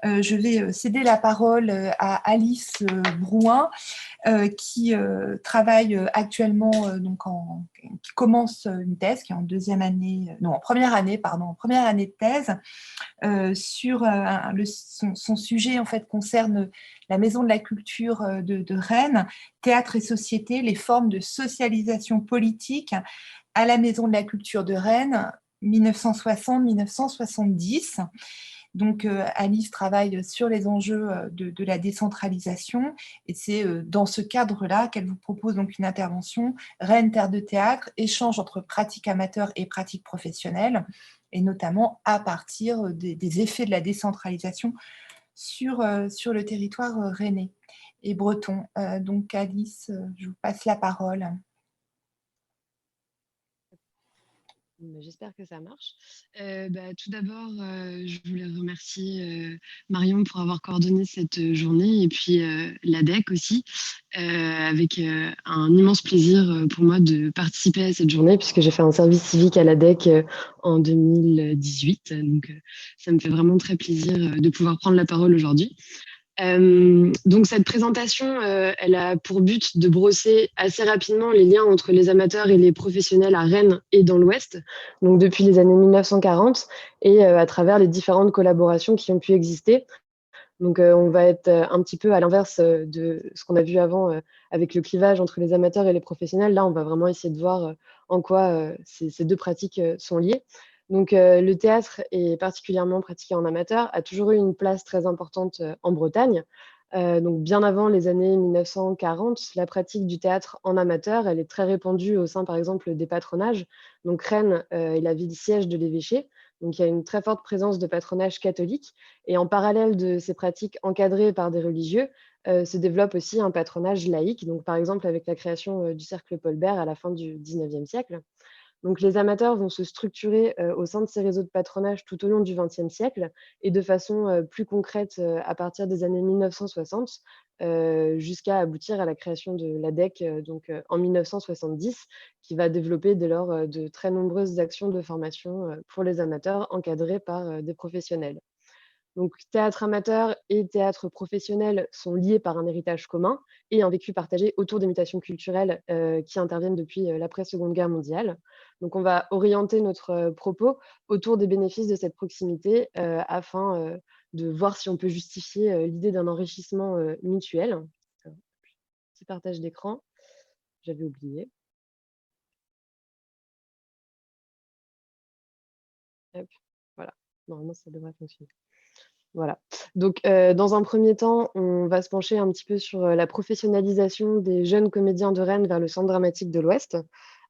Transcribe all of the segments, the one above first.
Je vais céder la parole à Alice Brouin, qui travaille actuellement, qui commence une thèse, qui est en deuxième année, non, en première année, pardon, en première année de thèse, sur son sujet en fait concerne la Maison de la Culture de Rennes, théâtre et société, les formes de socialisation politique à la Maison de la Culture de Rennes, 1960-1970. Donc, Alice travaille sur les enjeux de la décentralisation et c'est dans ce cadre-là qu'elle vous propose donc une intervention Rennes, terre de théâtre, échange entre pratique amateur et pratique professionnelle, et notamment à partir des effets de la décentralisation sur le territoire rennais et breton. Donc, Alice, je vous passe la parole. J'espère que ça marche. Tout d'abord, je voulais remercier Marion pour avoir coordonné cette journée et puis l'ADEC aussi, avec un immense plaisir pour moi de participer à cette journée puisque j'ai fait un service civique à l'ADEC en 2018. Donc, ça me fait vraiment très plaisir de pouvoir prendre la parole aujourd'hui. Donc cette présentation, elle a pour but de brosser assez rapidement les liens entre les amateurs et les professionnels à Rennes et dans l'Ouest, donc depuis les années 1940 et à travers les différentes collaborations qui ont pu exister. Donc on va être un petit peu à l'inverse de ce qu'on a vu avant avec le clivage entre les amateurs et les professionnels. Là, on va vraiment essayer de voir en quoi ces deux pratiques sont liées. Donc le théâtre, et particulièrement pratiqué en amateur, a toujours eu une place très importante en Bretagne. Donc bien avant les années 1940, la pratique du théâtre en amateur, elle est très répandue au sein, par exemple, des patronages. Donc Rennes est la ville siège de l'évêché. Donc il y a une très forte présence de patronage catholique. Et en parallèle de ces pratiques encadrées par des religieux, se développe aussi un patronage laïque. Donc par exemple avec la création du Cercle Paul Bert à la fin du XIXe siècle. Donc les amateurs vont se structurer au sein de ces réseaux de patronage tout au long du XXe siècle et de façon plus concrète à partir des années 1960 jusqu'à aboutir à la création de l'ADEC en 1970 qui va développer dès lors de très nombreuses actions de formation pour les amateurs encadrées par des professionnels. Donc, théâtre amateur et théâtre professionnel sont liés par un héritage commun et un vécu partagé autour des mutations culturelles qui interviennent depuis l'après-Seconde Guerre mondiale. Donc, on va orienter notre propos autour des bénéfices de cette proximité afin de voir si on peut justifier l'idée d'un enrichissement mutuel. Petit partage d'écran, j'avais oublié. Hop, voilà, normalement ça devrait fonctionner. Voilà. Donc, dans un premier temps, on va se pencher un petit peu sur la professionnalisation des jeunes comédiens de Rennes vers le Centre dramatique de l'Ouest.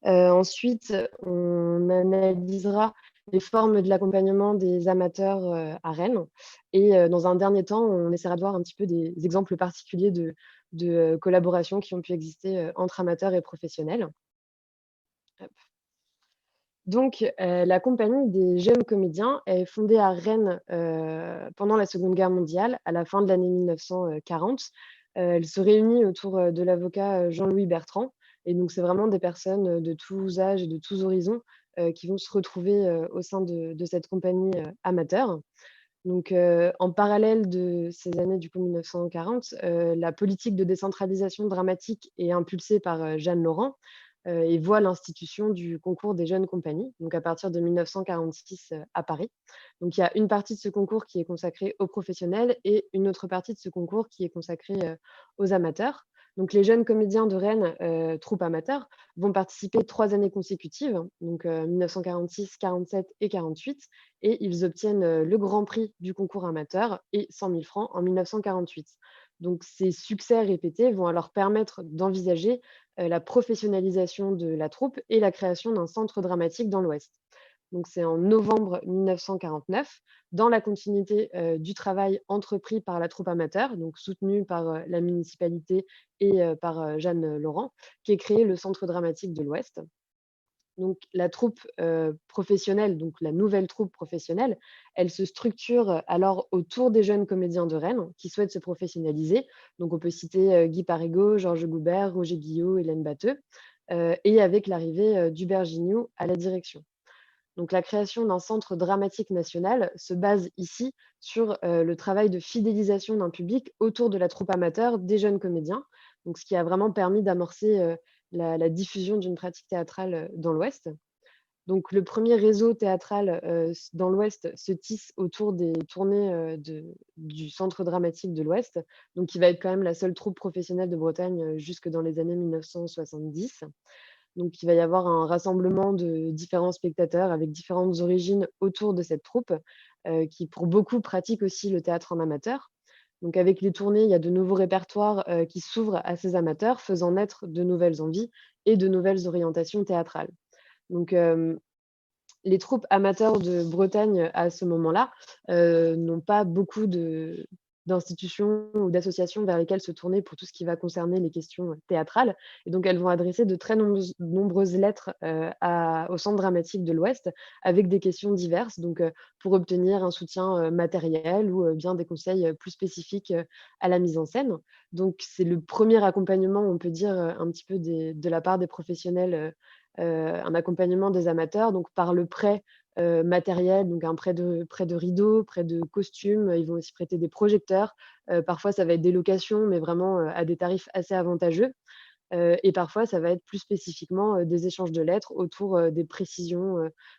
Ensuite, on analysera les formes de l'accompagnement des amateurs à Rennes. Et dans un dernier temps, on essaiera de voir un petit peu des exemples particuliers de collaborations qui ont pu exister entre amateurs et professionnels. Hop. Donc, la compagnie des jeunes comédiens est fondée à Rennes pendant la Seconde Guerre mondiale, à la fin de l'année 1940. Elle se réunit autour de l'avocat Jean-Louis Bertrand. Et donc, c'est vraiment des personnes de tous âges et de tous horizons qui vont se retrouver au sein de cette compagnie amateur. Donc, en parallèle de ces années du coup 1940, la politique de décentralisation dramatique est impulsée par Jeanne Laurent et voit l'institution du concours des jeunes compagnies, donc à partir de 1946 à Paris. Donc, il y a une partie de ce concours qui est consacrée aux professionnels et une autre partie de ce concours qui est consacrée aux amateurs. Donc, les jeunes comédiens de Rennes, troupe amateur, vont participer 3 années consécutives, donc 1946, 47 et 48, et ils obtiennent le grand prix du concours amateur et 100 000 francs en 1948. Donc ces succès répétés vont alors permettre d'envisager la professionnalisation de la troupe et la création d'un centre dramatique dans l'Ouest. Donc c'est en novembre 1949, dans la continuité du travail entrepris par la troupe amateur, donc soutenue par la municipalité et par Jeanne Laurent, qu'est créé le centre dramatique de l'Ouest. Donc la troupe professionnelle, donc la nouvelle troupe professionnelle, elle se structure alors autour des jeunes comédiens de Rennes qui souhaitent se professionnaliser. Donc on peut citer Guy Parigot, Georges Goubert, Roger Guillot, Hélène Batteux, et avec l'arrivée d'Hubert Gignoux à la direction. Donc la création d'un centre dramatique national se base ici sur le travail de fidélisation d'un public autour de la troupe amateur des jeunes comédiens, donc ce qui a vraiment permis d'amorcer la diffusion d'une pratique théâtrale dans l'Ouest. Donc le premier réseau théâtral, dans l'Ouest se tisse autour des tournées, du Centre dramatique de l'Ouest, donc qui va être quand même la seule troupe professionnelle de Bretagne, jusque dans les années 1970. Donc il va y avoir un rassemblement de différents spectateurs avec différentes origines autour de cette troupe, qui pour beaucoup pratiquent aussi le théâtre en amateur. Donc avec les tournées, il y a de nouveaux répertoires, qui s'ouvrent à ces amateurs, faisant naître de nouvelles envies et de nouvelles orientations théâtrales. Donc, les troupes amateurs de Bretagne, à ce moment-là, n'ont pas beaucoup d'institutions ou d'associations vers lesquelles se tourner pour tout ce qui va concerner les questions, théâtrales, et donc elles vont adresser de très nombreuses lettres, au Centre dramatique de l'Ouest avec des questions diverses, donc pour obtenir un soutien, matériel ou bien des conseils, plus spécifiques, à la mise en scène. Donc c'est le premier accompagnement, on peut dire, un petit peu de la part des professionnels, un accompagnement des amateurs, donc par le prêt, matériel, donc un prêt de rideaux, prêt de costumes, ils vont aussi prêter des projecteurs. Parfois ça va être des locations, mais vraiment, à des tarifs assez avantageux. Et parfois ça va être plus spécifiquement, des échanges de lettres autour, des précisions,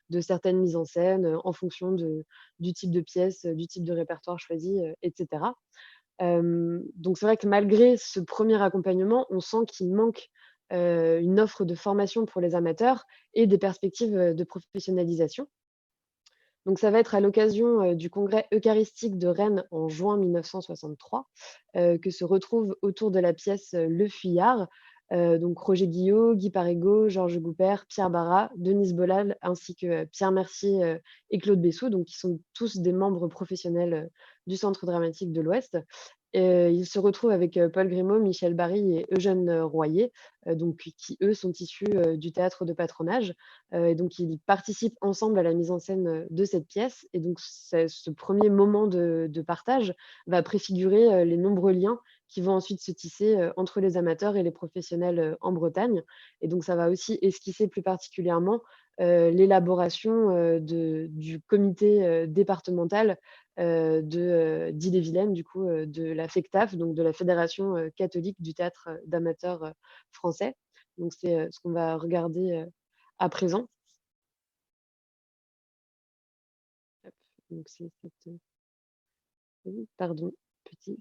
de certaines mises en scène, en fonction du type de pièce, du type de répertoire choisi, et cetera. Donc c'est vrai que malgré ce premier accompagnement, on sent qu'il manque, une offre de formation pour les amateurs et des perspectives, de professionnalisation. Donc ça va être à l'occasion, du congrès eucharistique de Rennes en juin 1963, que se retrouvent autour de la pièce, Le Fuyard, donc Roger Guillot, Guy Parégaud, Georges Goupert, Pierre Barras, Denise Bolal ainsi que, Pierre Mercier, et Claude Bessou, donc qui sont tous des membres professionnels, du Centre dramatique de l'Ouest. Il se retrouve avec, Paul Grimaud, Michel Barry et Eugène, Royer, donc qui eux sont issus, du théâtre de patronage, et donc ils participent ensemble à la mise en scène, de cette pièce, et donc ce 1er moment de partage va préfigurer, les nombreux liens qui vont ensuite se tisser, entre les amateurs et les professionnels, en Bretagne, et donc ça va aussi esquisser plus particulièrement, l'élaboration, du comité, départemental, d'Ille-et-Vilaine, du coup, de la FECTAF, donc de la Fédération, catholique du théâtre, d'amateurs, français. Donc c'est, ce qu'on va regarder, à présent. Hop, donc c'est cette, oui, pardon, petit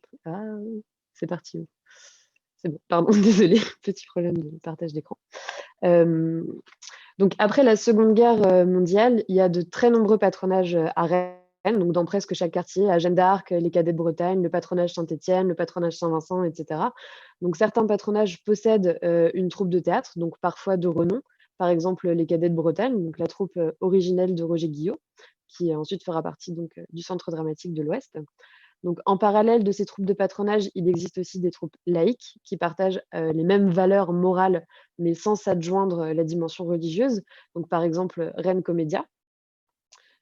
c'est parti où? C'est bon, pardon, désolée, petit problème de partage d'écran. Hem, donc après la Seconde Guerre, mondiale, il y a de très nombreux patronages, à Rennes, donc dans presque chaque quartier, à Jeanne d'Arc, les Cadets de Bretagne, le patronage Saint-Étienne, le patronage Saint-Vincent, et cetera. Donc certains patronages possèdent, une troupe de théâtre, donc parfois de renom. Par exemple, les Cadets de Bretagne, donc la troupe, originelle de Roger Guillot, qui ensuite fera partie donc, du Centre dramatique de l'Ouest. Donc, en parallèle de ces troupes de patronage, il existe aussi des troupes laïques qui partagent, les mêmes valeurs morales, mais sans s'adjoindre, la dimension religieuse. Donc, par exemple, Reine Comédia.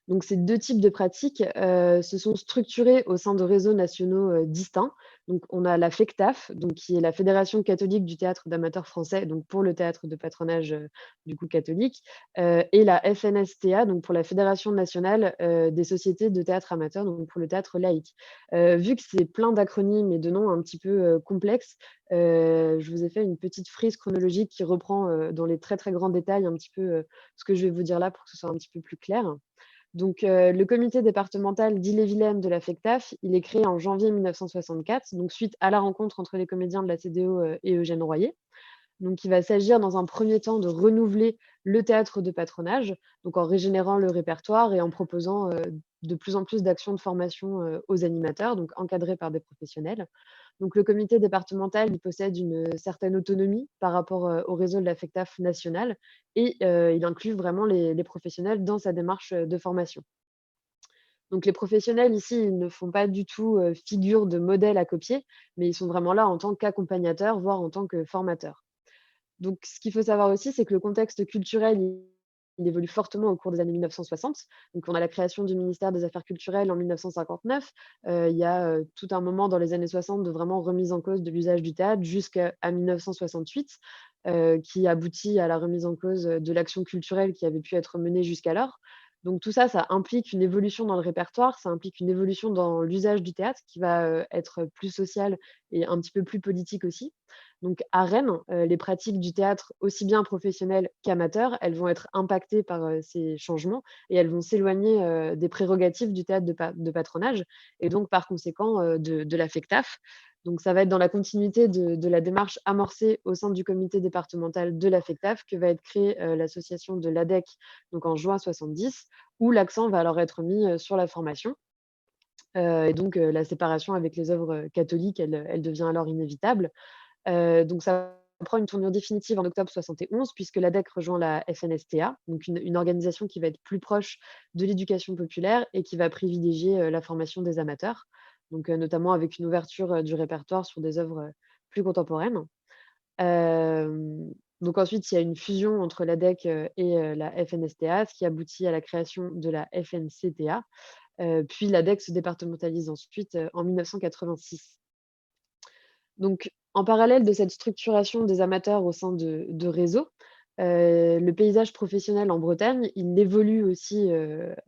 Donc ces 2 types de pratiques, se sont structurés au sein de réseaux nationaux, distincts. Donc on a la FECTAF, donc qui est la Fédération catholique du théâtre d'amateurs français, donc pour le théâtre de patronage, du coup catholique, et la FNSTA, donc pour la Fédération nationale, des sociétés de théâtre amateur, donc pour le théâtre laïque. Vu que c'est plein d'acronymes et de noms un petit peu, complexes, je vous ai fait une petite frise chronologique qui reprend, dans les très, très grands détails un petit peu, ce que je vais vous dire là pour que ce soit un petit peu plus clair. Donc, le comité départemental d'Ille-et-Vilaine de la FECTAF, il est créé en janvier 1964, donc suite à la rencontre entre les comédiens de la CDO, et Eugène Royer. Donc il va s'agir dans un premier temps de renouveler le théâtre de patronage, donc en régénérant le répertoire et en proposant, de plus en plus d'actions de formation, aux animateurs, donc encadrés par des professionnels. Donc le comité départemental, il possède une certaine autonomie par rapport, au réseau de la FECTAF nationale, et il inclut vraiment les professionnels dans sa démarche, de formation. Donc les professionnels ici, ils ne font pas du tout, figure de modèle à copier, mais ils sont vraiment là en tant qu'accompagnateurs, voire en tant que formateurs. Donc ce qu'il faut savoir aussi, c'est que le contexte culturel, il évolue fortement au cours des années 1960. Donc on a la création du ministère des Affaires culturelles en 1959. Il y a, tout un moment dans les années 60 de vraiment remise en cause de l'usage du théâtre jusqu'à 1968, qui aboutit à la remise en cause, de l'action culturelle qui avait pu être menée jusqu'alors. Donc tout ça, ça implique une évolution dans le répertoire, ça implique une évolution dans l'usage du théâtre qui va, être plus social et un petit peu plus politique aussi. Donc à Rennes, les pratiques du théâtre, aussi bien professionnelles qu'amateurs, elles vont être impactées par, ces changements et elles vont s'éloigner, des prérogatives du théâtre de patronage et donc par conséquent, de la FECTAF. Donc ça va être dans la continuité de la démarche amorcée au sein du comité départemental de la FECTAF que va être créée, l'association de l'ADEC, donc en juin 70, où l'accent va alors être mis, sur la formation. Et donc la séparation avec les œuvres, catholiques, elle devient alors inévitable. Donc ça prend une tournure définitive en octobre 71 puisque l'ADEC rejoint la FNSTA, donc une organisation qui va être plus proche de l'éducation populaire et qui va privilégier, la formation des amateurs. Donc notamment avec une ouverture, du répertoire sur des œuvres, plus contemporaines. Hem, donc ensuite, il y a une fusion entre l'ADEC, et la FNSTA, ce qui aboutit à la création de la FNCTA. Puis l'ADEC se départementalise ensuite, en 1986. Donc, en parallèle de cette structuration des amateurs au sein de réseaux, le paysage professionnel en Bretagne, il évolue aussi,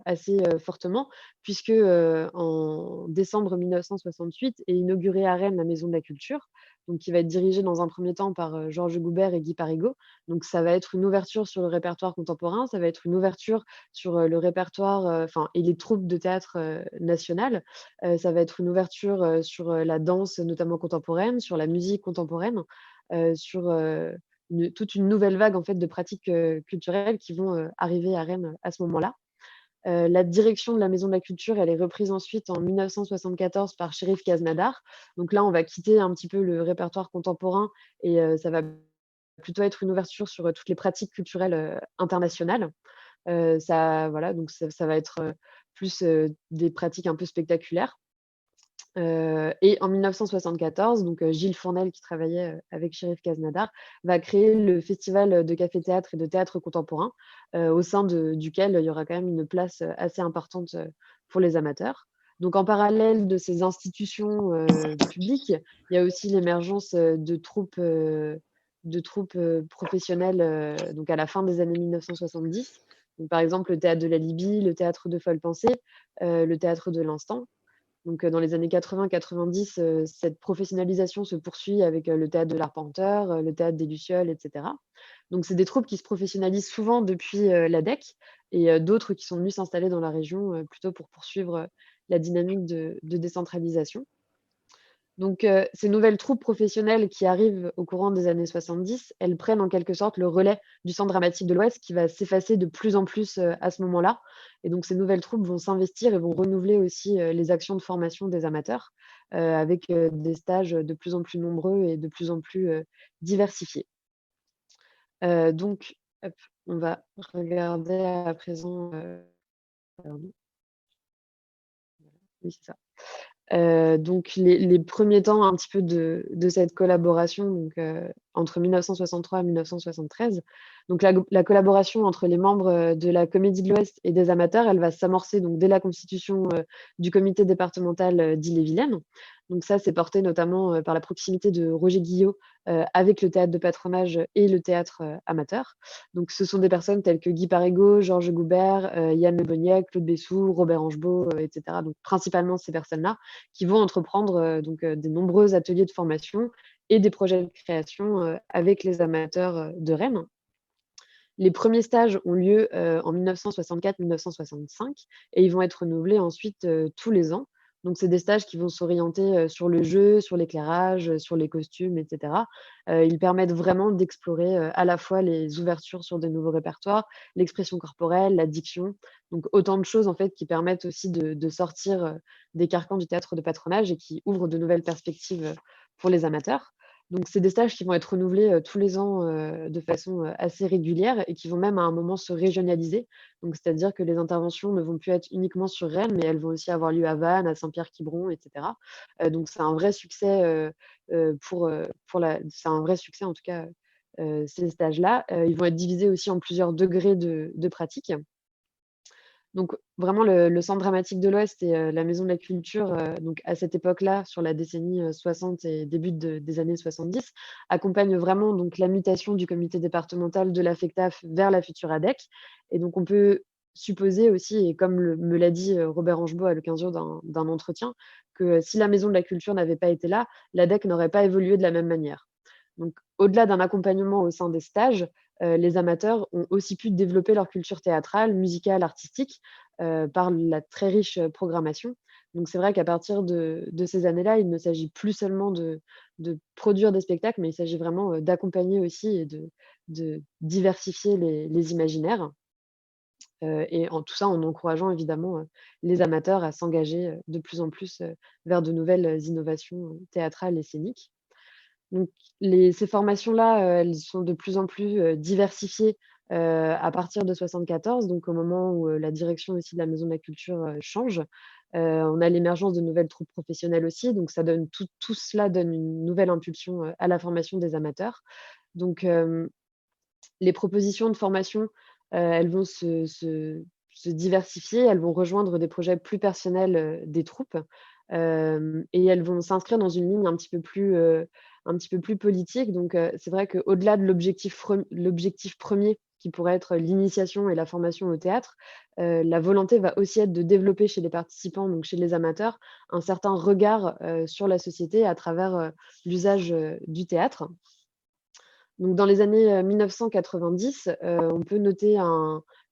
assez, fortement puisque, en décembre 1968 est inaugurée à Rennes la Maison de la Culture, donc qui va être dirigée dans un premier temps par, Georges Goubert et Guy Parigot. Donc ça va être une ouverture sur le répertoire contemporain, ça va être une ouverture sur, le répertoire, enfin et les troupes de théâtre, nationales. Ça va être une ouverture, sur, la danse, notamment contemporaine, sur la musique contemporaine, sur, toute une nouvelle vague en fait de pratiques, culturelles qui vont, arriver à Rennes à ce moment-là. La direction de la Maison de la Culture, elle est reprise ensuite en 1974 par Chérif Kaznadar. Donc là, on va quitter un petit peu le répertoire contemporain et ça va plutôt être une ouverture sur, toutes les pratiques culturelles, internationales. Ça voilà, donc ça va être, plus, des pratiques un peu spectaculaires. Et en 1974, donc Gilles Fournel qui travaillait, avec Chérif Kaznadar, va créer le festival, de café-théâtre et de théâtre contemporain, au sein duquel il y aura quand même une place, assez importante, pour les amateurs. Donc en parallèle de ces institutions, publiques, il y a aussi l'émergence, de troupes professionnelles, donc à la fin des années 1970. Donc par exemple, le théâtre de la Libye, le théâtre de Folle Pensée, le théâtre de l'Instant. Donc, dans les années 80-90, cette professionnalisation se poursuit avec, le théâtre de l'Arpenteur, le théâtre des Lucioles et cetera. Donc c'est des troupes qui se professionnalisent souvent depuis, l'ADEC et d'autres qui sont venus s'installer dans la région, plutôt pour poursuivre, la dynamique de décentralisation. Donc, ces nouvelles troupes professionnelles qui arrivent au courant des années 70, elles prennent en quelque sorte le relais du Centre dramatique de l'Ouest qui va s'effacer de plus en plus, à ce moment-là et donc ces nouvelles troupes vont s'investir et vont renouveler aussi, les actions de formation des amateurs, avec, des stages, de plus en plus nombreux et de plus en plus, diversifiés. Donc hop, on va regarder à présent, pardon, oui, c'est ça. Donc les premiers temps un petit peu de cette collaboration donc, entre 1963 et 1973. Donc la collaboration entre les membres, de la Comédie de l'Ouest et des amateurs, elle va s'amorcer donc dès la constitution, du comité départemental, d'Ille-et-Vilaine. Donc ça, c'est porté notamment, par la proximité de Roger Guillot, avec le théâtre de patronage et le théâtre, amateur. Donc ce sont des personnes telles que Guy Parigot, Georges Goubert, Yann Le Boniec, Claude Bessou, Robert Angebot, et cetera. Donc principalement ces personnes-là qui vont entreprendre, donc des nombreux ateliers de formation et des projets de création, avec les amateurs, de Rennes. Les premiers stages ont lieu, en 1964-1965 et ils vont être renouvelés ensuite, tous les ans. Donc c'est des stages qui vont s'orienter, sur le jeu, sur l'éclairage, sur les costumes et cetera. Ils permettent vraiment d'explorer, à la fois les ouvertures sur de nouveaux répertoires, l'expression corporelle, la diction, donc autant de choses en fait qui permettent aussi de sortir, des carcans du théâtre de patronage et qui ouvrent de nouvelles perspectives, pour les amateurs. Donc c'est des stages qui vont être renouvelés, tous les ans, de façon, assez régulière et qui vont même à un moment se régionaliser. Donc c'est-à-dire que les interventions ne vont plus être uniquement sur Rennes, mais elles vont aussi avoir lieu à Vannes, à Saint-Pierre-Quiberon et cetera. Donc c'est un vrai succès, pour la c'est un vrai succès en tout cas, ces stages-là. Ils vont être divisés aussi en plusieurs degrés de pratique. Donc vraiment le Centre dramatique de l'Ouest et la Maison de la Culture, donc à cette époque-là, sur la décennie, 60 et début des années 70, accompagnent vraiment donc la mutation du comité départemental de la FECTAF vers la future ADEC et donc on peut supposer aussi, et comme me l'a dit Robert Angebot à l'occasion d'un entretien, que si la Maison de la Culture n'avait pas été là, l'ADEC n'aurait pas évolué de la même manière. Donc, au-delà d'un accompagnement au sein des stages, les amateurs ont aussi pu développer leur culture théâtrale, musicale, artistique, par la très riche programmation. Donc c'est vrai qu'à partir de ces années-là, il ne s'agit plus seulement de produire des spectacles, mais il s'agit vraiment, d'accompagner aussi et de diversifier les imaginaires, et en tout ça en encourageant évidemment, les amateurs à s'engager, de plus en plus, vers de nouvelles, innovations, théâtrales et scéniques. Donc ces formations-là, elles sont de plus en plus, diversifiées, à partir de 74, donc au moment où, la direction aussi de la Maison de la Culture, change. On a l'émergence de nouvelles troupes professionnelles aussi, donc ça donne tout cela donne une nouvelle impulsion, à la formation des amateurs. Donc les propositions de formation, elles vont se diversifier, elles vont rejoindre des projets plus personnels, des troupes, et elles vont s'inscrire dans une ligne un petit peu plus politique. Donc c'est vrai qu'au-delà de l'objectif premier qui pourrait être l'initiation et la formation au théâtre, la volonté va aussi être de développer chez les participants, donc chez les amateurs, un certain regard, sur la société à travers, l'usage, du théâtre. Donc dans les années, 1990, on peut noter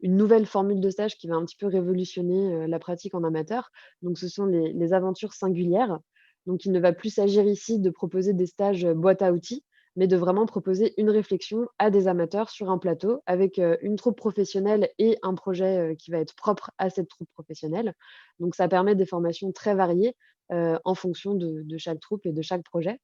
une nouvelle formule de stage qui va un petit peu révolutionner, la pratique en amateur. Donc ce sont les aventures singulières. Donc il ne va plus s'agir ici de proposer des stages, boîte à outils, mais de vraiment proposer une réflexion à des amateurs sur un plateau avec, une troupe professionnelle et un projet, qui va être propre à cette troupe professionnelle. Donc ça permet des formations très variées, en fonction de chaque troupe et de chaque projet.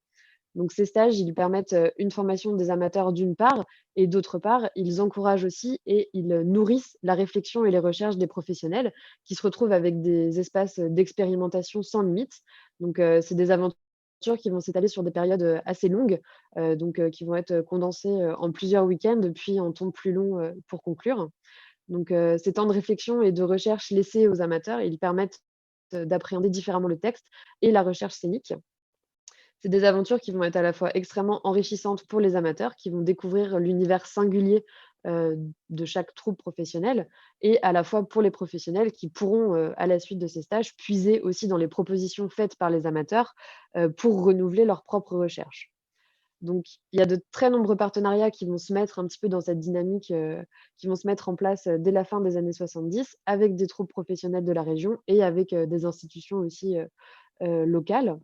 Donc ces stages, ils permettent, une formation des amateurs d'une part, et d'autre part, ils encouragent aussi et ils, nourrissent la réflexion et les recherches des professionnels qui se retrouvent avec des espaces, d'expérimentation sans limite. Donc c'est des aventures qui vont s'étaler sur des périodes, assez longues, donc qui vont être, condensées, en plusieurs week-ends, puis en temps plus long, pour conclure. Donc ces temps de réflexion et de recherche laissés aux amateurs, ils permettent, d'appréhender différemment le texte et la recherche scénique. C'est des aventures qui vont être à la fois extrêmement enrichissantes pour les amateurs, qui vont découvrir l'univers singulier, de chaque troupe professionnelle, et à la fois pour les professionnels qui pourront, à la suite de ces stages, puiser aussi dans les propositions faites par les amateurs, pour renouveler leurs propres recherches. Donc il y a de très nombreux partenariats qui vont se mettre un petit peu dans cette dynamique, qui vont se mettre en place, dès la fin des années 70 avec des troupes professionnelles de la région et avec, des institutions aussi, locales.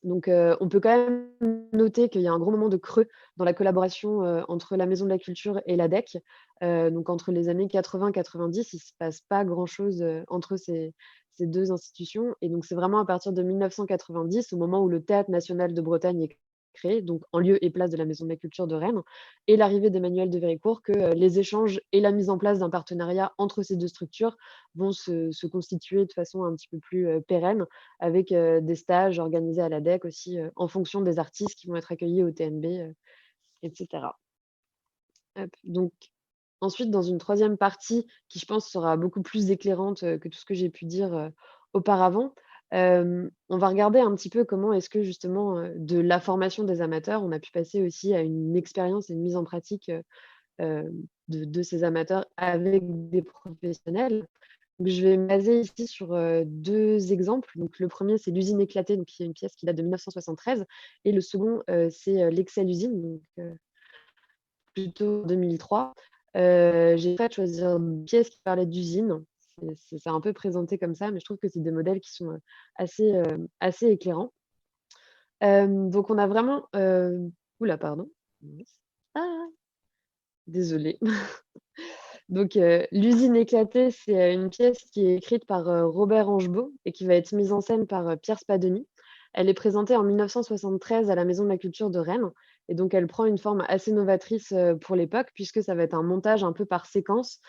Donc, on peut quand même noter qu'il y a un gros moment de creux dans la collaboration, entre la Maison de la Culture et l'ADEC. Donc entre les années 80-90, il ne se passe pas grand-chose, entre ces 2 institutions, et donc c'est vraiment à partir de 1990, au moment où le Théâtre national de Bretagne est créé, donc en lieu et place de la Maison de la Culture de Rennes, et l'arrivée d'Emmanuel de Véricourt, que, les échanges et la mise en place d'un partenariat entre ces 2 structures vont se constituer de façon un petit peu plus, pérenne, avec, des stages organisés à l'ADEC aussi, en fonction des artistes qui vont être accueillis au TNB, et cetera. Hop, donc ensuite, dans une troisième partie qui, je pense, sera beaucoup plus éclairante, que tout ce que j'ai pu dire, auparavant, on va regarder un petit peu comment est-ce que justement, de la formation des amateurs, on a pu passer aussi à une expérience et une mise en pratique, de ces amateurs avec des professionnels. Donc je vais me baser ici sur, 2 exemples. Donc le premier, c'est «L'usine éclatée», donc qui est une pièce qui date de 1973, et le second, c'est, «L'Excel-usine», donc plutôt 2003. J'ai fait choisir une pièce qui parlait d'usine. C'est un peu présenté comme ça, mais je trouve que c'est des modèles qui sont, assez éclairants. Donc on a vraiment, ouh là, pardon. Mince. Ah! Désolée. Donc, L'usine éclatée, c'est, une pièce qui est écrite par, Robert Angebot et qui va être mise en scène par, Pierre Spadoni. Elle est présentée en 1973 à la Maison de la Culture de Rennes, et donc elle prend une forme assez novatrice, pour l'époque, puisque ça va être un montage un peu par séquence,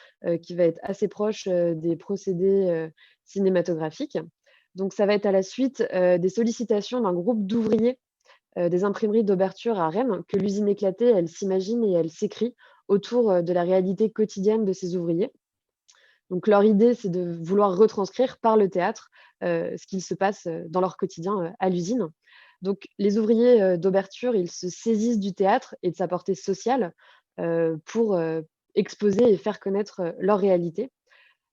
qui va être assez proche, des procédés, cinématographiques. Donc ça va être à la suite, des sollicitations d'un groupe d'ouvriers, des imprimeries d'Auberture à Rennes, que l'usine éclatée, elle s'imagine et elle s'écrit autour, de la réalité quotidienne de ces ouvriers. Donc leur idée, c'est de vouloir retranscrire par le théâtre, ce qu'il se passe, dans leur quotidien, à l'usine. Donc les ouvriers, d'Auberture, ils se saisissent du théâtre et de sa portée sociale, pour, exposer et faire connaître, leur réalité.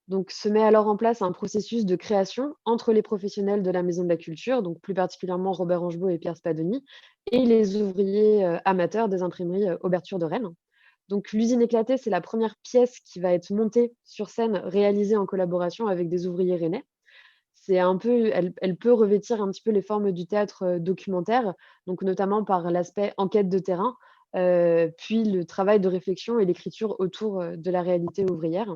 Donc, se met alors en place un processus de création entre les professionnels de la Maison de la Culture, donc plus particulièrement Robert Angebot et Pierre Spadoni, et les ouvriers amateurs des imprimeries Auberture de Rennes. Donc, l'usine éclatée, c'est la première pièce qui va être montée sur scène, réalisée en collaboration avec des ouvriers rennais. C'est un peu, elle peut revêtir un petit peu les formes du théâtre documentaire, donc notamment par l'aspect enquête de terrain, puis le travail de réflexion et l'écriture autour de la réalité ouvrière.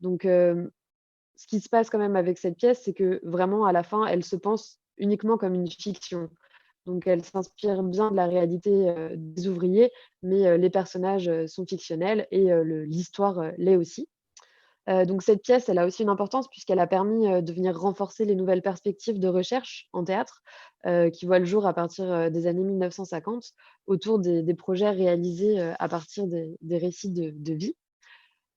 Donc, ce qui se passe quand même avec cette pièce, c'est que vraiment, à la fin, elle se pense uniquement comme une fiction. Donc, elle s'inspire bien de la réalité des ouvriers, mais les personnages sont fictionnels et l'histoire l'est aussi. Donc, cette pièce, elle a aussi une importance puisqu'elle a permis de venir renforcer les nouvelles perspectives de recherche en théâtre qui voient le jour à partir des années 1950 autour des projets réalisés à partir des récits de vie.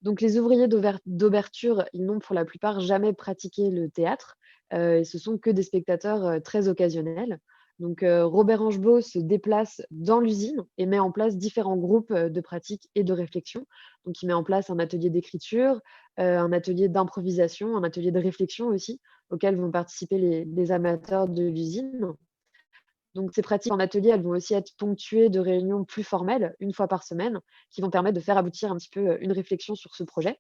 Donc les ouvriers d'ouverture, ils n'ont pour la plupart jamais pratiqué le théâtre, et ce sont que des spectateurs, très occasionnels. Donc Robert Angebot se déplace dans l'usine et met en place différents groupes, de pratique et de réflexion. Donc il met en place un atelier d'écriture, un atelier d'improvisation, un atelier de réflexion aussi, auquel vont participer les amateurs de l'usine. Donc ces pratiques en atelier, elles vont aussi être ponctuées de réunions plus formelles, une fois par semaine, qui vont permettre de faire aboutir un petit peu, une réflexion sur ce projet.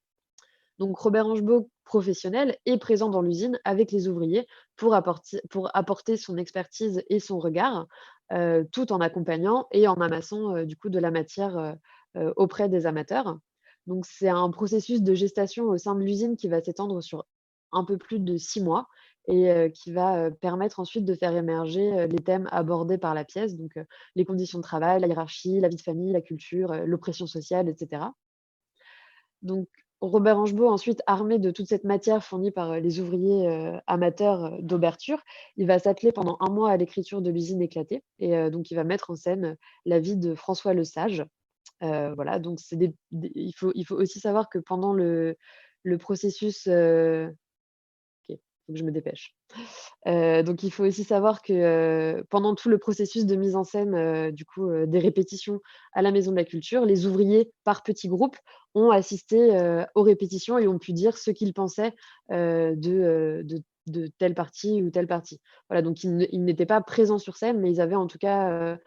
Donc Robert Angebot, professionnel, est présent dans l'usine avec les ouvriers pour apporter son expertise et son regard, tout en accompagnant et en amassant, du coup de la matière, auprès des amateurs. Donc c'est un processus de gestation au sein de l'usine qui va s'étendre sur un peu plus de 6 mois et qui va, permettre ensuite de faire émerger, les thèmes abordés par la pièce, donc les conditions de travail, la hiérarchie, la vie de famille, la culture, l'oppression sociale et cetera. Donc Robert Angebot, ensuite, armé de toute cette matière fournie par, les ouvriers, amateurs, d'ouverture, il va s'atteler pendant un mois à l'écriture de l'usine éclatée et donc il va mettre en scène, la vie de François Lesage. Voilà, donc c'est il faut aussi savoir que pendant le processus, OK, faut que je me dépêche. Donc il faut aussi savoir que, pendant tout le processus de mise en scène, du coup, des répétitions à la Maison de la Culture, les ouvriers, par petits groupes, ont assisté, aux répétitions et ont pu dire ce qu'ils pensaient, de telle partie ou telle partie. Voilà, donc ils n'étaient pas présents sur scène, mais ils avaient en tout cas,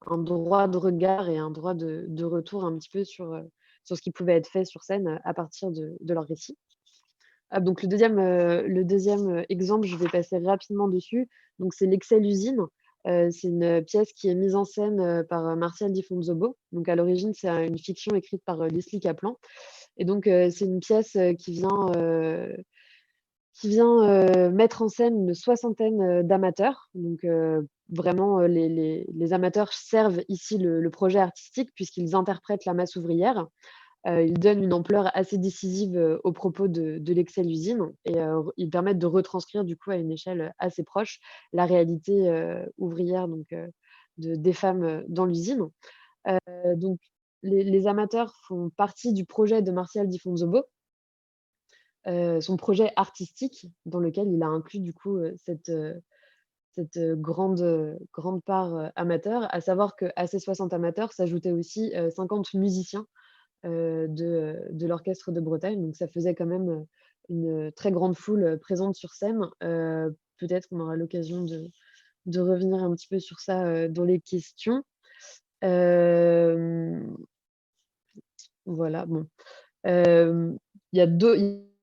un droit de regard et un droit de retour un petit peu sur ce qui pouvait être fait sur scène, à partir de leurs récits. Ah, donc le deuxième exemple, je vais passer rapidement dessus. Donc c'est l'Excel-usine. C'est une pièce qui est mise en scène, par, Martial Di Fonzobo. Donc à l'origine, c'est une fiction écrite par, Leslie Kaplan et donc c'est une pièce, qui vient mettre en scène une soixantaine, d'amateurs. Donc vraiment, les amateurs servent ici le projet artistique puisqu'ils interprètent la masse ouvrière. Ils donnent une ampleur assez décisive, aux propos de l'Excel-usine et ils permettent de retranscrire du coup à une échelle, assez proche la réalité, ouvrière donc des femmes, dans l'usine. Donc les amateurs font partie du projet de Martial Di Fonzobo, son projet artistique dans lequel il a inclus du coup, cette grande part, amateur. À savoir qu'à ces 60 amateurs s'ajoutaient aussi, 50 musiciens de l'orchestre de Bretagne. Donc ça faisait quand même, une très grande foule, présente sur scène. Peut-être qu'on aura l'occasion de revenir un petit peu sur ça, dans les questions. Hem, voilà, bon. Il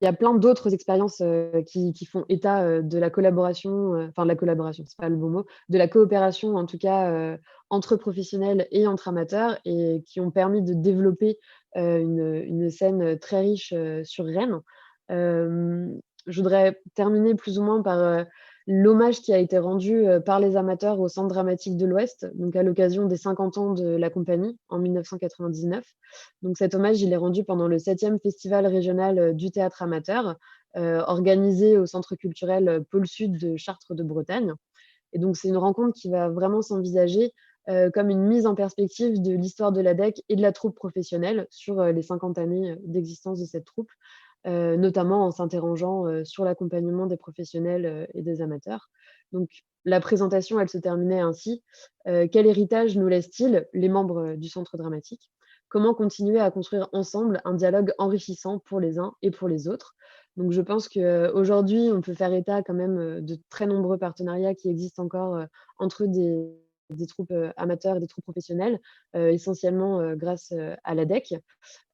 y a plein d'autres expériences, qui font état, de la collaboration, enfin de la collaboration, c'est pas le bon mot, de la coopération en tout cas, entre professionnels et entre amateurs et qui ont permis de développer, une scène, très riche, sur Rennes. Je voudrais terminer plus ou moins par, l'hommage qui a été rendu, par les amateurs au Centre dramatique de l'Ouest, donc à l'occasion des 50 ans de la compagnie en 1999. Donc cet hommage, il est rendu pendant le 7e festival régional, du théâtre amateur, organisé au centre culturel, Pôle Sud de Chartres de Bretagne. Et donc c'est une rencontre qui va vraiment s'envisager, comme une mise en perspective de l'histoire de l'ADEC et de la troupe professionnelle sur, les 50 années, d'existence de cette troupe, notamment en s'interrogeant, sur l'accompagnement des professionnels, et des amateurs. Donc la présentation, elle se terminait ainsi: «Quel héritage nous laissent-ils, les membres, du centre dramatique? Comment continuer à construire ensemble un dialogue enrichissant pour les uns et pour les autres?» Donc je pense qu'aujourd'hui, on peut faire état quand même, de très nombreux partenariats qui existent encore, entre des troupes, amateurs et des troupes professionnelles, essentiellement, grâce, à l'ADEC.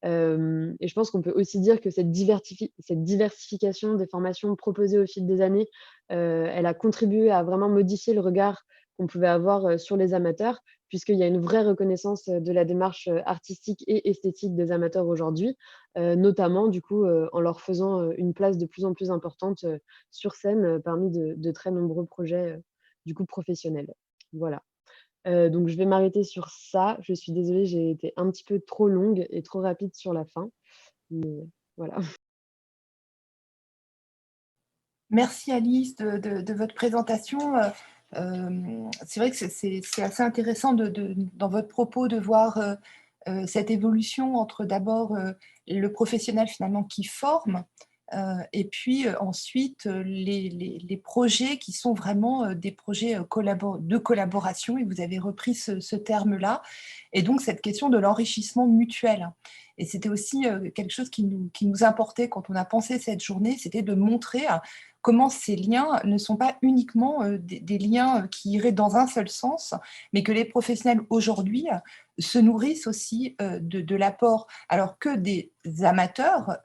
Et je pense qu'on peut aussi dire que cette diversification des formations proposées au fil des années, elle a contribué à vraiment modifier le regard qu'on pouvait avoir, sur les amateurs, puisqu'il y a une vraie reconnaissance, de la démarche, artistique et esthétique des amateurs aujourd'hui, notamment du coup, en leur faisant, une place de plus en plus importante, sur scène, parmi de très nombreux projets, du coup professionnels. Voilà. Donc je vais m'arrêter sur ça. Je suis désolée, j'ai été un petit peu trop longue et trop rapide sur la fin, mais voilà. Merci Alice de votre présentation. C'est vrai que c'est assez intéressant dans votre propos de voir cette évolution entre d'abord le professionnel finalement qui forme et puis ensuite les projets qui sont vraiment des projets de collaboration, et vous avez repris ce terme-là, et donc cette question de l'enrichissement mutuel. Et c'était aussi quelque chose qui nous importait quand on a pensé cette journée, c'était de montrer comment ces liens ne sont pas uniquement des liens qui iraient dans un seul sens, mais que les professionnels aujourd'hui se nourrissent aussi de l'apport, alors que des amateurs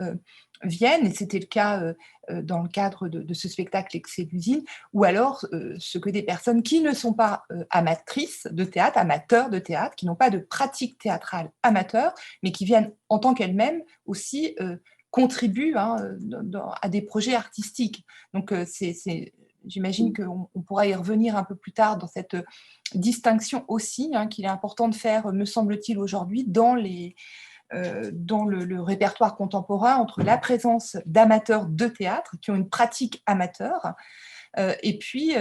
viennent, et c'était le cas dans le cadre de ce spectacle Excès d'usine, ou alors ce que des personnes qui ne sont pas amatrices de théâtre, amateurs de théâtre, qui n'ont pas de pratique théâtrale amateur, mais qui viennent en tant qu'elles-mêmes aussi contribuent à des projets artistiques. Donc, j'imagine qu'on pourra y revenir un peu plus tard dans cette distinction aussi, qu'il est important de faire, me semble-t-il, aujourd'hui, dans le répertoire contemporain, entre la présence d'amateurs de théâtre qui ont une pratique amateur et puis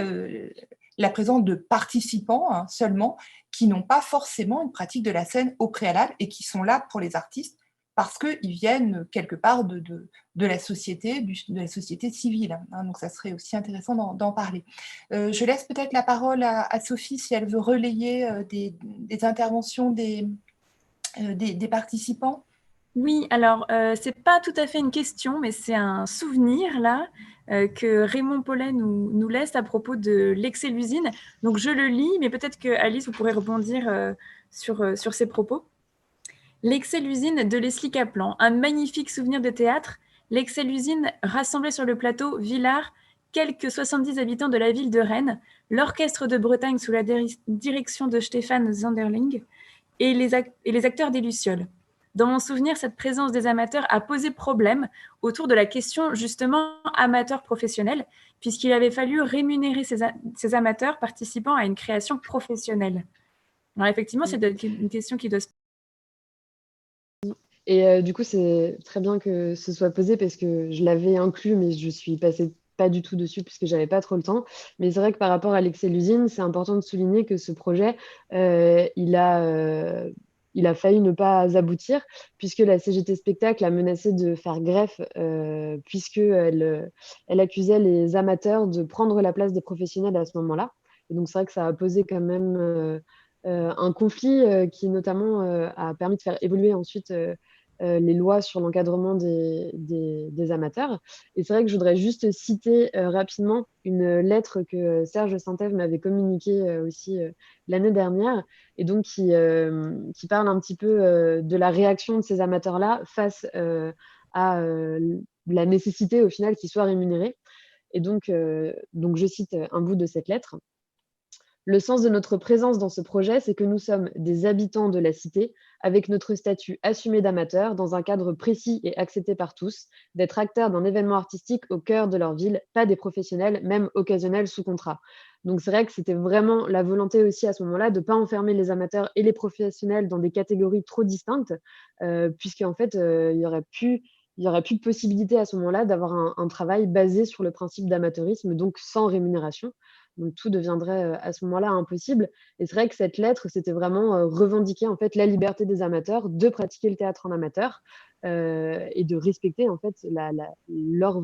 la présence de participants seulement qui n'ont pas forcément une pratique de la scène au préalable et qui sont là pour les artistes parce qu'ils viennent quelque part de la société, de la société civile. Donc, ça serait aussi intéressant d'en parler. Je laisse peut-être la parole à Sophie si elle veut relayer des interventions des participants. Oui, alors, c'est pas tout à fait une question, mais c'est un souvenir là, que Raymond Paulet nous laisse à propos de l'Excel-usine. Donc je le lis, mais peut-être que Alice, vous pourrez rebondir, sur ses propos. L'Excel-usine de Leslie Kaplan, un magnifique souvenir de théâtre. L'Excel-usine rassemblait sur le plateau Villars quelques 70 habitants de la ville de Rennes, l'orchestre de Bretagne sous la direction de Stéphane Zanderling et les acteurs des Lucioles. Dans mon souvenir, cette présence des amateurs a posé problème autour de la question justement amateur-professionnel, puisqu'il avait fallu rémunérer ces amateurs participant à une création professionnelle. Alors effectivement, c'est une question qui doit se... Et du coup, c'est très bien que ce soit posé parce que je l'avais inclus, mais je suis passée pas du tout dessus puisque j'avais pas trop le temps. Mais c'est vrai que par rapport à l'Excel-usine, c'est important de souligner que ce projet, il a failli ne pas aboutir puisque la CGT Spectacle a menacé de faire greffe elle accusait les amateurs de prendre la place des professionnels à ce moment-là. Et donc c'est vrai que ça a posé quand même un conflit qui notamment a permis de faire évoluer ensuite les lois sur l'encadrement des amateurs. Et c'est vrai que je voudrais juste citer rapidement une lettre que Serge Saintève m'avait communiquée aussi l'année dernière, et donc qui parle un petit peu de la réaction de ces amateurs-là face à la nécessité au final qu'ils soient rémunérés. Et donc je cite un bout de cette lettre. Le sens de notre présence dans ce projet, c'est que nous sommes des habitants de la cité, avec notre statut assumé d'amateur, dans un cadre précis et accepté par tous, d'être acteurs d'un événement artistique au cœur de leur ville, pas des professionnels, même occasionnels sous contrat. Donc c'est vrai que c'était vraiment la volonté aussi à ce moment-là de ne pas enfermer les amateurs et les professionnels dans des catégories trop distinctes, puisqu'en fait, il y aurait plus de possibilité à ce moment-là d'avoir un travail basé sur le principe d'amateurisme, donc sans rémunération. Donc tout deviendrait à ce moment-là impossible. Et c'est vrai que cette lettre, c'était vraiment revendiquer en fait la liberté des amateurs de pratiquer le théâtre en amateur et de respecter en fait leur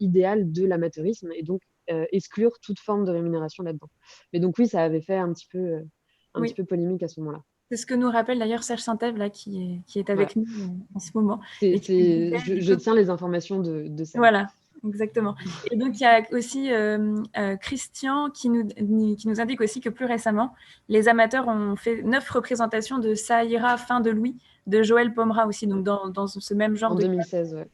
idéal de l'amateurisme, et donc exclure toute forme de rémunération là-dedans. Mais donc oui, ça avait fait un petit peu Oui. polémique à ce moment-là. C'est ce que nous rappelle d'ailleurs Serge Saint-Ève, là, qui est Voilà. avec nous en ce moment. Et qui nous disait, Je tiens les informations de ça. voilà, exactement. Et donc, il y a aussi Christian qui nous indique aussi que plus récemment, les amateurs ont fait 9 représentations de Ça ira, fin de Louis, de Joël Pomera aussi, donc dans ce même genre En de... 2016, ouais.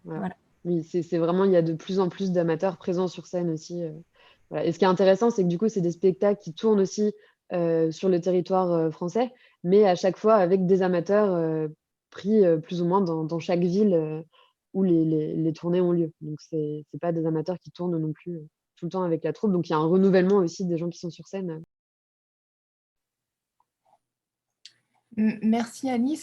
Voilà. Oui, c'est vraiment, il y a de plus en plus d'amateurs présents sur scène aussi. Voilà. Et ce qui est intéressant, c'est que du coup, c'est des spectacles qui tournent aussi sur le territoire français, mais à chaque fois avec des amateurs pris plus ou moins dans chaque ville où les tournées ont lieu. Donc, c'est pas des amateurs qui tournent non plus tout le temps avec la troupe. Donc, il y a un renouvellement aussi des gens qui sont sur scène. Merci Alice.